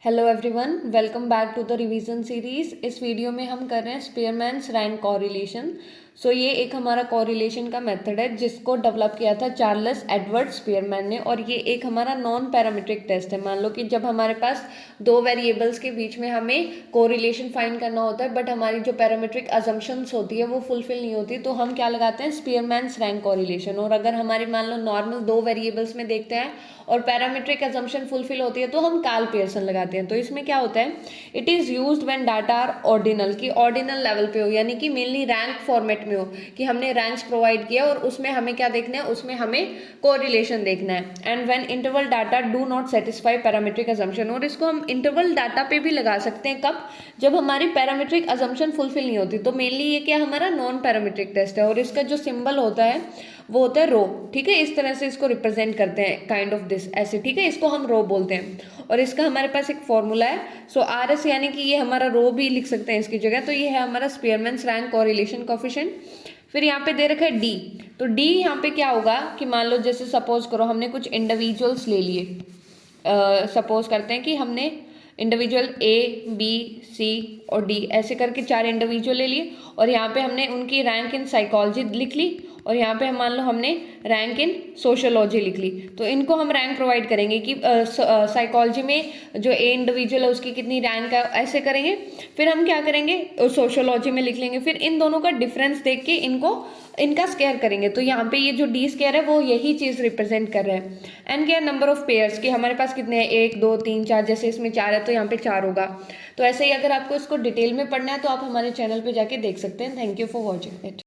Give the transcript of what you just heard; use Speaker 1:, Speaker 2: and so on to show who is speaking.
Speaker 1: Hello everyone, welcome back to the revision series. इस video में हम कर रहे हैं स्पीयरमैन्स रैंक कोरिलेशन। ये एक हमारा कोरिलेशन का मेथड है जिसको डेवलप किया था चार्ल्स एडवर्ड स्पीयरमैन ने, और ये एक हमारा नॉन पैरामीट्रिक टेस्ट है। मान लो कि जब हमारे पास दो वेरिएबल्स के बीच में हमें कोरिलेशन फाइंड करना होता है बट हमारी जो पैरामीट्रिक अजम्पशंस होती है वो फुलफिल नहीं होती, तो हम क्या लगाते हैं, स्पीयरमैन्स रैंक कोरिलेशन। और अगर हमारी मान लो नॉर्मल दो वेरिएबल्स में देखते हैं और पैरामीट्रिक अजम्पशन फुलफिल होती है तो हम काल पियर्सन लगाते हैं। तो इसमें क्या होता है, it is used when data are ordinal, की ऑर्डिनल लेवल पे हो, यानी कि मेनली रैंक फॉर्मेट में हो, कि हमने रैंक्स प्रोवाइड किया और उसमें हमें क्या देखना है, उसमें हमें कोरिलेशन देखना है। And when interval data do not satisfy parametric assumption, और इसको हम इंटरवल डाटा पे भी लगा सकते हैं, कब, जब हमारी पैरामीट्रिक अजम्पशन फुलफिल नहीं होती। तो मेनली ये क्या हमारा नॉन पैरामीट्रिक टेस्ट है, और इसका जो सिंबल होता है वो होता है रो। ठीक है, इस तरह से इसको रिप्रेजेंट करते हैं, काइंड ऑफ दिस, ऐसे। ठीक है, इसको हम रो बोलते हैं। और इसका हमारे पास एक फॉर्मूला है, आर एस, यानी कि ये हमारा रो भी लिख सकते हैं इसकी जगह। तो ये है हमारा स्पीयरमैन्स रैंक कोरिलेशन कोएफिशिएंट। फिर यहाँ पे दे रखा है डी। तो डी यहाँ पे क्या होगा कि मान लो जैसे सपोज करो हमने कुछ इंडिविजुअल्स ले लिए, सपोज करते हैं कि हमने इंडिविजुअल ए बी सी और डी ऐसे करके 4 इंडिविजुअल ले लिए, और यहाँ पे हमने उनकी रैंक इन साइकोलॉजी लिख ली, और यहाँ पे मान लो हमने रैंक इन सोशियोलॉजी लिख ली। तो इनको हम रैंक प्रोवाइड करेंगे कि साइकोलॉजी में जो ए इंडिविजुअल है उसकी कितनी रैंक है, ऐसे करेंगे। फिर हम क्या करेंगे, सोशियोलॉजी में लिख लेंगे। फिर इन दोनों का डिफरेंस देख के इनका स्केयर करेंगे। तो यहाँ पे ये जो डी स्केयर है वो यही चीज़ रिप्रेजेंट कर रहा है। एंड क्या, नंबर ऑफ पेयर्स, कि हमारे पास कितने हैं, 1 2 3 4, जैसे इसमें 4 है तो यहाँ पे 4 होगा। तो ऐसे ही अगर आपको इसको डिटेल में पढ़ना है तो आप हमारे चैनल पे जाके देख सकते हैं। Thank you for watching it.